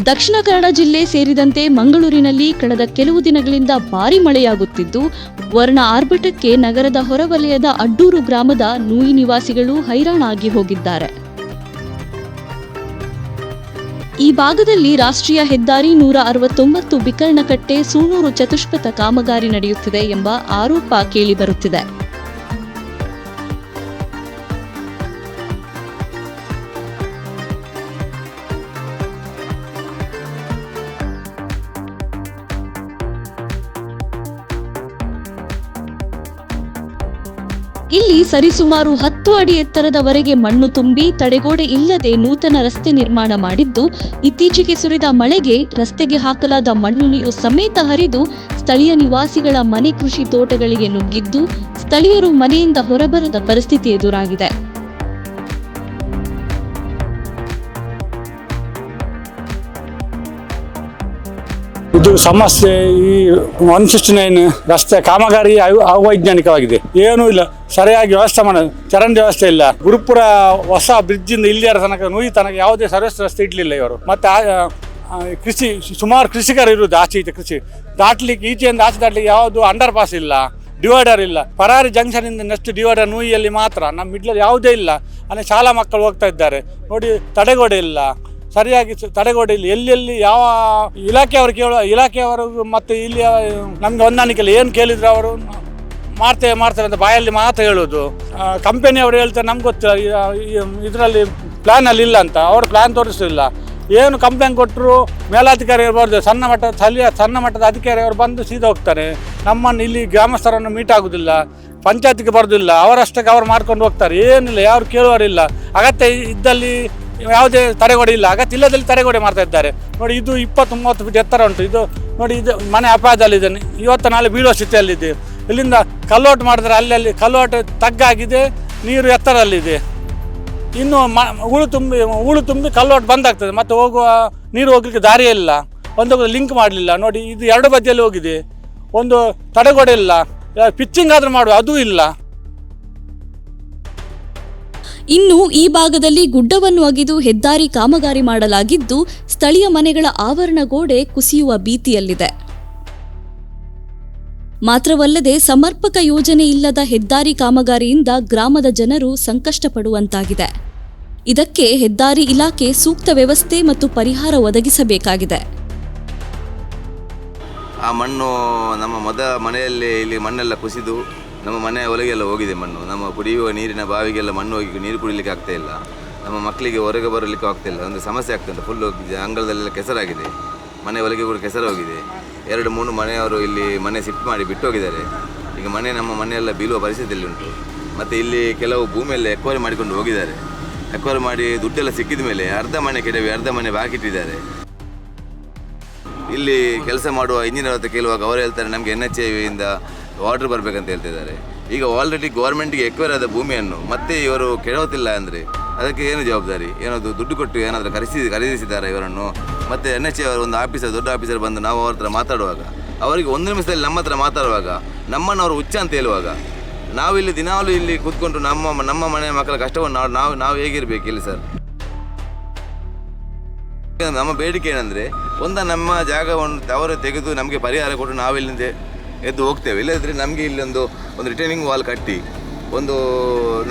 ದಕ್ಷಿಣ ಕನ್ನಡ ಜಿಲ್ಲೆ ಸೇರಿದಂತೆ ಮಂಗಳೂರಿನಲ್ಲಿ ಕಳೆದ ಕೆಲವು ದಿನಗಳಿಂದ ಭಾರೀ ಮಳೆಯಾಗುತ್ತಿದ್ದು, ವರ್ಣ ಆರ್ಭಟಕ್ಕೆ ನಗರದ ಹೊರವಲಯದ ಅಡ್ಡೂರು ಗ್ರಾಮದ ನೂಯಿ ನಿವಾಸಿಗಳು ಹೈರಾಣಾಗಿ ಹೋಗಿದ್ದಾರೆ. ಈ ಭಾಗದಲ್ಲಿ ರಾಷ್ಟ್ರೀಯ ಹೆದ್ದಾರಿ 169 ಬಿಕರ್ಣಕಟ್ಟೆ ಸೂಣೂರು ಚತುಷ್ಪಥ ಕಾಮಗಾರಿ ನಡೆಯುತ್ತಿದೆ ಎಂಬ ಆರೋಪ ಕೇಳಿಬರುತ್ತಿದೆ. ಇಲ್ಲಿ ಸರಿಸುಮಾರು 10 ಅಡಿ ಎತ್ತರದವರೆಗೆ ಮಣ್ಣು ತುಂಬಿ ತಡೆಗೋಡೆ ಇಲ್ಲದೆ ನೂತನ ರಸ್ತೆ ನಿರ್ಮಾಣ ಮಾಡಿದ್ದು, ಇತ್ತೀಚೆಗೆ ಸುರಿದ ಮಳೆಗೆ ರಸ್ತೆಗೆ ಹಾಕಲಾದ ಮಣ್ಣು ನೀರು ಸಮೇತ ಹರಿದು ಸ್ಥಳೀಯ ನಿವಾಸಿಗಳ ಮನೆ, ಕೃಷಿ ತೋಟಗಳಿಗೆ ನುಗ್ಗಿದ್ದು, ಸ್ಥಳೀಯರು ಮನೆಯಿಂದ ಹೊರಬರದ ಪರಿಸ್ಥಿತಿ ಎದುರಾಗಿದೆ. ಇದು ಸಮಸ್ಯೆ. ಈ 169 ರಸ್ತೆ ಕಾಮಗಾರಿ ಅವೈಜ್ಞಾನಿಕವಾಗಿದೆ. ಏನೂ ಇಲ್ಲ, ಸರಿಯಾಗಿ ವ್ಯವಸ್ಥೆ ಮಾಡೋದು, ಚರಂಡಿ ವ್ಯವಸ್ಥೆ ಇಲ್ಲ. ಗುರುಪುರ ಹೊಸ ಬ್ರಿಡ್ಜ್ ಇಂದ ಇಲ್ಲಿಯರ ತನಕ ನೂಯಿ ತನಕ ಯಾವುದೇ ಸರ್ವಿಸ್ ರಸ್ತೆ ಇಡ್ಲಿಲ್ಲ ಇವರು. ಮತ್ತೆ ಕೃಷಿ ಸುಮಾರು ಕೃಷಿಕರು ಇರುವುದು ಆಚೆ ಈಚೆ ಕೃಷಿ ದಾಟ್ಲಿಕ್ಕೆ, ಈಚೆಯಿಂದ ಆಚೆ ದಾಟ್ಲಿಕ್ಕೆ ಯಾವುದು ಅಂಡರ್ ಪಾಸ್ ಇಲ್ಲ, ಡಿವೈಡರ್ ಇಲ್ಲ. ಪರಾರಿ ಜಂಕ್ಷನ್ ಇಂದ ನೆಕ್ಸ್ಟ್ ಡಿವೈಡರ್ ನೂಯಿಯಲ್ಲಿ ಮಾತ್ರ, ನಮ್ಮ ಮಿಡ್ಲಲ್ಲಿ ಯಾವುದೇ ಇಲ್ಲ. ಅಂದರೆ ಶಾಲಾ ಮಕ್ಕಳು ಹೋಗ್ತಾ ಇದ್ದಾರೆ ನೋಡಿ, ತಡೆಗೋಡೆ ಇಲ್ಲ, ಸರಿಯಾಗಿ ತಡೆಗೋಡೆ ಇಲ್ಲ. ಎಲ್ಲೆಲ್ಲಿ ಯಾವ ಇಲಾಖೆಯವರು ಮತ್ತು ಇಲ್ಲಿ ನಮಗೆ ಹೊಂದಾಣಿಕೆ ಇಲ್ಲ. ಏನು ಕೇಳಿದ್ರು ಅವರು ಮಾಡ್ತೇವೆ ಅಂತ ಬಾಯಲ್ಲಿ ಮಾತ್ರ ಹೇಳೋದು. ಕಂಪನಿಯವರು ಹೇಳ್ತಾರೆ ನಮ್ಗೆ ಗೊತ್ತಿಲ್ಲ, ಇದರಲ್ಲಿ ಪ್ಲ್ಯಾನಲ್ಲಿ ಇಲ್ಲ ಅಂತ. ಅವರು ಪ್ಲ್ಯಾನ್ ತೋರಿಸಲಿಲ್ಲ. ಏನು ಕಂಪ್ಲೇಂಟ್ ಕೊಟ್ಟರು ಮೇಲಾಧಿಕಾರಿಯವರು ಬರೋದು, ಸಣ್ಣ ಮಟ್ಟದ ಅಧಿಕಾರಿಯವರು ಬಂದು ಸೀದಾ ಹೋಗ್ತಾರೆ. ನಮ್ಮನ್ನು ಇಲ್ಲಿ ಗ್ರಾಮಸ್ಥರನ್ನು ಮೀಟ್ ಆಗೋದಿಲ್ಲ, ಪಂಚಾಯತಿಗೆ ಬರೋದಿಲ್ಲ. ಅವರಷ್ಟಕ್ಕೆ ಅವ್ರು ಮಾಡ್ಕೊಂಡು ಹೋಗ್ತಾರೆ. ಏನಿಲ್ಲ, ಯಾರು ಕೇಳುವರಿಲ್ಲ. ಅಗತ್ಯ ಇದ್ದಲ್ಲಿ ಯಾವುದೇ ತಡೆಗೋಡೆ ಇಲ್ಲ, ಅಗತ್ಯ ಇಲ್ಲದಲ್ಲಿ ತಡೆಗೋಡೆ ಮಾಡ್ತಾ ಇದ್ದಾರೆ ನೋಡಿ. ಇದು 20-30 ಫೀಟ್ ಎತ್ತರ ಉಂಟು. ಇದು ನೋಡಿ, ಇದು ಮನೆ ಅಪಾಯದಲ್ಲಿದ್ದೇನೆ. ಇವತ್ತು ನಾಳೆ ಬೀಳುವ ಸ್ಥಿತಿಯಲ್ಲಿದೆ. ಇಲ್ಲಿಂದ ಕಲ್ಲೋಟ್ ಮಾಡಿದ್ರೆ ಅಲ್ಲಿ ಕಲ್ಲೋಟ್ ತಗ್ಗಾಗಿದೆ, ನೀರು ಎತ್ತರಲ್ಲಿದೆ. ಇನ್ನು ಹೂಳು ತುಂಬಿ ಕಲ್ಲೋಟ್ ಬಂದಾಗ್ತದೆ. ಮತ್ತೆ ನೀರು ಹೋಗ್ಲಿಕ್ಕೆ ದಾರಿಯೇ ಇಲ್ಲ. ಒಂದು ಲಿಂಕ್ ಮಾಡಲಿಲ್ಲ ನೋಡಿ. ಇದು 2 ಬದಿಯಲ್ಲಿ ಹೋಗಿದೆ. ಒಂದು ತಡೆಗೋಡೆ ಇಲ್ಲ, ಪಿಚ್ಚಿಂಗ್ ಆದರೂ ಮಾಡುವ ಅದೂ ಇಲ್ಲ. ಇನ್ನು ಈ ಭಾಗದಲ್ಲಿ ಗುಡ್ಡವನ್ನು ಅಗೆದು ಹೆದ್ದಾರಿ ಕಾಮಗಾರಿ ಮಾಡಲಾಗಿದ್ದು, ಸ್ಥಳೀಯ ಮನೆಗಳ ಆವರಣ ಗೋಡೆ ಕುಸಿಯುವ ಭೀತಿಯಲ್ಲಿದೆ. ಮಾತ್ರವಲ್ಲದೆ ಸಮರ್ಪಕ ಯೋಜನೆ ಇಲ್ಲದ ಹೆದ್ದಾರಿ ಕಾಮಗಾರಿಯಿಂದ ಗ್ರಾಮದ ಜನರು ಸಂಕಷ್ಟಪಡುವಂತಾಗಿದೆ. ಇದಕ್ಕೆ ಹೆದ್ದಾರಿ ಇಲಾಖೆ ಸೂಕ್ತ ವ್ಯವಸ್ಥೆ ಮತ್ತು ಪರಿಹಾರ ಒದಗಿಸಬೇಕಾಗಿದೆ. ಆ ಮಣ್ಣು ನಮ್ಮ ಮೊದಲ ಮನೆಯಲ್ಲಿ ಇಲ್ಲಿ ಮಣ್ಣೆಲ್ಲ ಕುಸಿದು ನಮ್ಮ ಮನೆಯ ಒಳಗೆಲ್ಲ ಹೋಗಿದೆ ಮಣ್ಣು. ನಮ್ಮ ಕುಡಿಯುವ ನೀರಿನ ಬಾವಿಗೆಲ್ಲ ಮಣ್ಣು ಹೋಗಿ ನೀರು ಕುಡಿಲಿಕ್ಕೆ ಆಗ್ತಾ ಇಲ್ಲ. ನಮ್ಮ ಮಕ್ಕಳಿಗೆ ಹೊರಗೆ ಬರಲಿಕ್ಕೆ ಆಗ್ತಾ ಇಲ್ಲ. ಒಂದು ಸಮಸ್ಯೆ ಆಗ್ತದೆ. ಫುಲ್ಲು ಅಂಗಳದಲ್ಲೆಲ್ಲ ಕೆಸರಾಗಿದೆ. ಮನೆ ಒಳಗೆ ಕೂಡ ಕೆಸರು ಹೋಗಿದೆ. 2-3 ಮನೆಯವರು ಇಲ್ಲಿ ಮನೆ ಶಿಫ್ಟ್ ಮಾಡಿ ಬಿಟ್ಟು ಹೋಗಿದ್ದಾರೆ. ಈಗ ನಮ್ಮ ಮನೆಯೆಲ್ಲ ಬೀಳುವ ಪರಿಸ್ಥಿತಿಯಲ್ಲಿ ಉಂಟು. ಮತ್ತು ಇಲ್ಲಿ ಕೆಲವು ಭೂಮಿಯೆಲ್ಲ ಎಕ್ವೈರಿ ಮಾಡಿಕೊಂಡು ಹೋಗಿದ್ದಾರೆ. ಎಕ್ವೈರಿ ಮಾಡಿ ದುಡ್ಡೆಲ್ಲ ಸಿಕ್ಕಿದ ಮೇಲೆ ಅರ್ಧ ಮನೆ ಕೆಡವಿ ಅರ್ಧ ಮನೆ ಬಾಕಿ ಇಟ್ಟಿದ್ದಾರೆ. ಇಲ್ಲಿ ಕೆಲಸ ಮಾಡುವ ಇಂಜಿನಿಯರ್ ಹತ್ರ ಕೇಳುವಾಗ ಅವರು ಹೇಳ್ತಾರೆ ನಮಗೆ NHAಯಿಂದ ವಾಟರ್ ಬರಬೇಕಂತ ಹೇಳ್ತಿದ್ದಾರೆ. ಈಗ ಆಲ್ರೆಡಿ ಗೌರ್ಮೆಂಟ್ಗೆ ಎಕ್ವೈರ್ ಆದ ಭೂಮಿಯನ್ನು ಮತ್ತೆ ಇವರು ಕೆಡವುತ್ತಿಲ್ಲ ಅಂದರೆ ಅದಕ್ಕೆ ಏನು ಜವಾಬ್ದಾರಿ? ಏನಾದರೂ ದುಡ್ಡು ಕೊಟ್ಟು ಏನಾದರೂ ಖರೀದಿಸಿದ್ದಾರೆ ಇವರನ್ನು? ಮತ್ತು NHA ಅವರು ಒಂದು ದೊಡ್ಡ ಆಫೀಸರ್ ಬಂದು ನಾವು ಅವ್ರ ಹತ್ರ ಮಾತಾಡುವಾಗ, ಅವರಿಗೆ 1 ನಿಮಿಷದಲ್ಲಿ ನಮ್ಮ ಹತ್ರ ಮಾತಾಡುವಾಗ ನಮ್ಮನ್ನು ಅವರು ಹುಚ್ಚ ಅಂತ ಹೇಳುವಾಗ, ನಾವಿಲ್ಲಿ ದಿನಾಲೂ ಇಲ್ಲಿ ಕೂತ್ಕೊಂಡು ನಮ್ಮ ಮನೆಯ ಮಕ್ಕಳ ಕಷ್ಟವನ್ನು ನಾವು ಹೇಗಿರಬೇಕು ಇಲ್ಲಿ ಸರ್? ನಮ್ಮ ಬೇಡಿಕೆ ಏನಂದರೆ, ನಮ್ಮ ಜಾಗವನ್ನು ಅವರು ತೆಗೆದು ನಮಗೆ ಪರಿಹಾರ ಕೊಟ್ಟು ನಾವಿಲ್ಲಿಂದ ಎದ್ದು ಹೋಗ್ತೇವೆ. ಇಲ್ಲದಿದ್ದರೆ ನಮಗೆ ಇಲ್ಲೊಂದು ರಿಟರ್ನಿಂಗ್ ವಾಲ್ ಕಟ್ಟಿ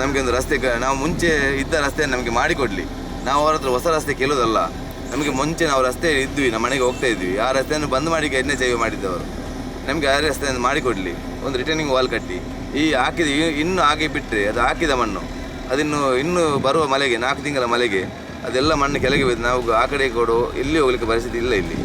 ನಮಗೆ ಒಂದು ರಸ್ತೆ, ನಾವು ಮುಂಚೆ ಇದ್ದ ರಸ್ತೆಯನ್ನು ನಮಗೆ ಮಾಡಿಕೊಡಲಿ. ನಾವು ಅವ್ರ ಹತ್ರ ಹೊಸ ರಸ್ತೆ ಕೇಳೋದಲ್ಲ. ನಮಗೆ ಮುಂಚೆ ನಾವು ರಸ್ತೆ ಇದ್ವಿ, ನಮ್ಮ ಮನೆಗೆ ಹೋಗ್ತಾ ಇದ್ವಿ. ಆ ರಸ್ತೆಯನ್ನು ಬಂದ್ ಮಾಡಿ NHA ಮಾಡಿದ್ದವರು. ನಮಗೆ ಆ ರಸ್ತೆಯನ್ನು ಮಾಡಿಕೊಡಲಿ, ಒಂದು ರಿಟರ್ನಿಂಗ್ ವಾಲ್ ಕಟ್ಟಿ. ಇನ್ನು ಹಾಗೆ ಬಿಟ್ಟರೆ ಅದು ಹಾಕಿದ ಮಣ್ಣು ಇನ್ನು ಬರುವ ಮಳೆಗೆ 4 ತಿಂಗಳ ಮಳೆಗೆ ಅದೆಲ್ಲ ಮಣ್ಣು ಕೆಳಗೆ ಬಿದ್ದು ನಾವು ಆ ಕಡೆ ಕೊಡು ಎಲ್ಲಿ ಹೋಗ್ಲಿಕ್ಕೆ ಪರಿಸ್ಥಿತಿ ಇಲ್ಲ ಇಲ್ಲಿ.